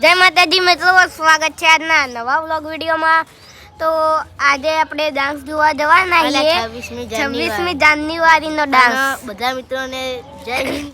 જય માતાજી મિત્રો, સ્વાગત છે આજના નવા વ્લોગ વિડીયોમાં। તો આજે આપણે ડાન્સ જોવા જવાના છીએ 26મી જાન્યુઆરીનો ડાન્સ। બધા મિત્રોને જય હિન્દ।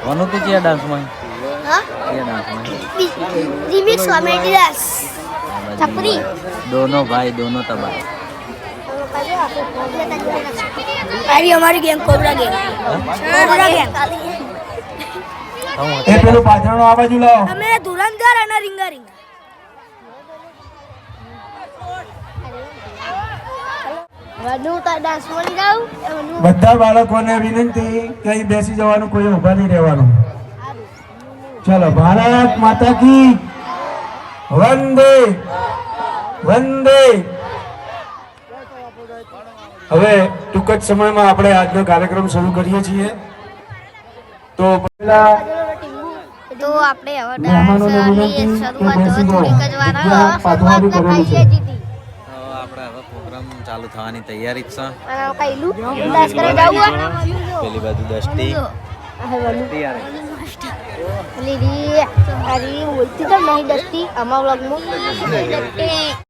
कौन होती है डांस में? हाँ? ये डांस में रिमिक्स कॉमेडी डांस छपरी दोनों भाई दोनों तबाही। अरे हमारी गेम कोबरा गेम એ પેલું પાછળનો આ બાજુ લાવો। અમે ધુરંધર અને રીંગા રીંગા ડાન્સ મળી જાવ। બધા બાળકોને વિનંતી કે અહીં બેસી જવાનું, કોઈ ઊભા નહીં રહેવાનું। ચલો, ભારત માતા કી વંદે વંદે। હવે ટૂંક જ સમયમાં આપણે આજનો કાર્યક્રમ શરૂ કરીએ છીએ। તો પહેલા તો આપણે હવે મહેમાનોને ડાન્સની વિનંતી કે શરૂઆત બેસી જાઓ। થોડીક જ વાર જગ્યા પાથરવાની કરેલી છે। આપણે હવે પ્રોગ્રામ ચાલુ થવાની તૈયારી જ છે। કઈલું ડાન્સ કરવા જાવું પેલી બાજુ દસ્તી લીધી અરે બોલતી તો નહીં દસ્તી અમાર વ્લોગમાં દસ્તી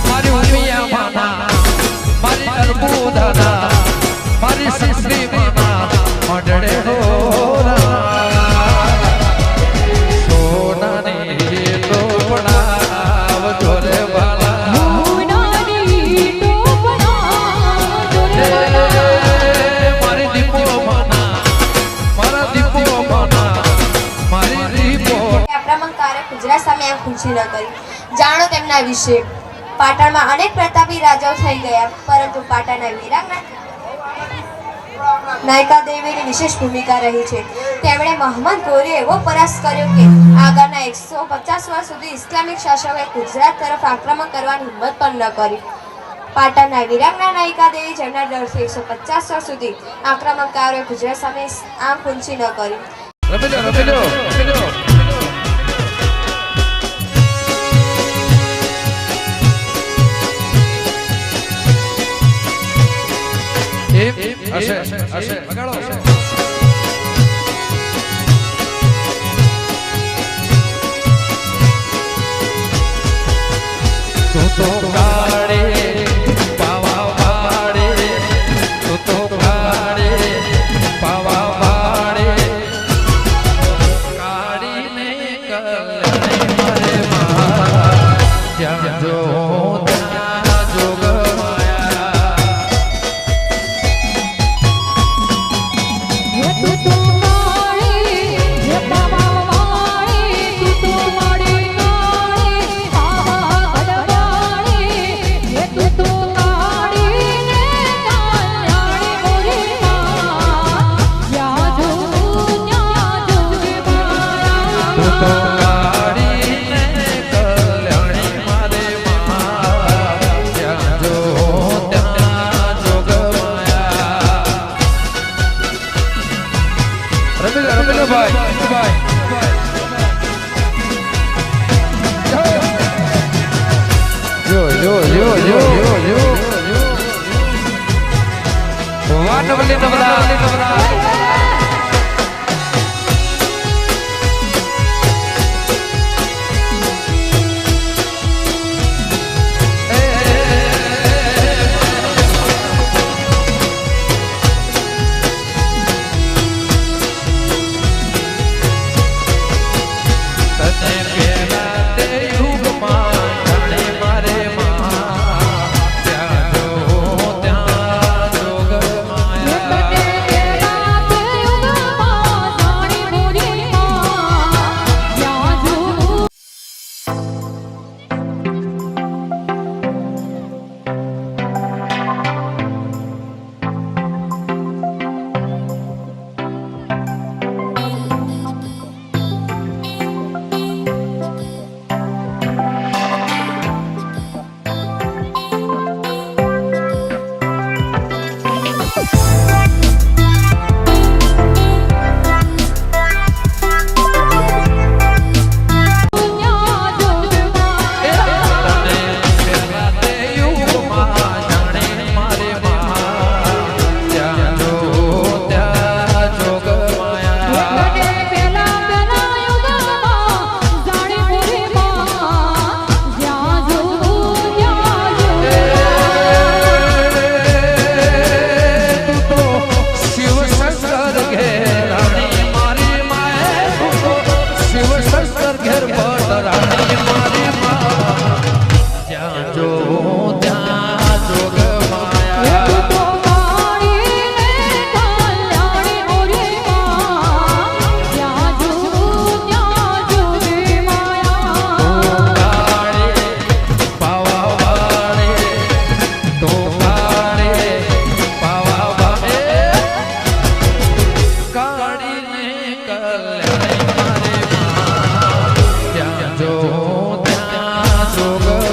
મારી ઉમિયા માના મારી અર્બુદાના મારી શ્રી માના મડડે હો સોનાની ટોપણા જોરે વાલા મારી દીપો માના મારા દીપો માના મારી દીપો આક્રમણકારે ગુજરાત સામે આંખ ઊંચી ન કરી. જાણો તેમના વિશે. પાટણમાં અનેક પ્રતાપી રાજાઓ થઈ ગયા, પરંતુ પાટણના વીરાંગના નાયકા દેવીની વિશેષ ભૂમિકા રહી છે. તેમણે મહમ્મદ ગોરીએ એવો પરાસ્ત કર્યો કે આગળના 150 વર્ષ સુધી ઇસ્લામિક શાસકોએ ગુજરાત તરફ આક્રમણ કરવાની હિંમત પણ ન કરી. પાટણના વીરાંગના નાયકા દેવી જેમના ડરથી 150 વર્ષ સુધી આક્રમણકારોએ ગુજરાત સામે આંખ ઊંચી ન કરી. રમેલો હશે વગાડો તું તો કાળે પાવા વાળે તું તો કાળે પાવા વાળે કાળીને કલ્યાણે મારે માં જ્યાં જો ત્યાં જોગ જો ત્યાં જોગ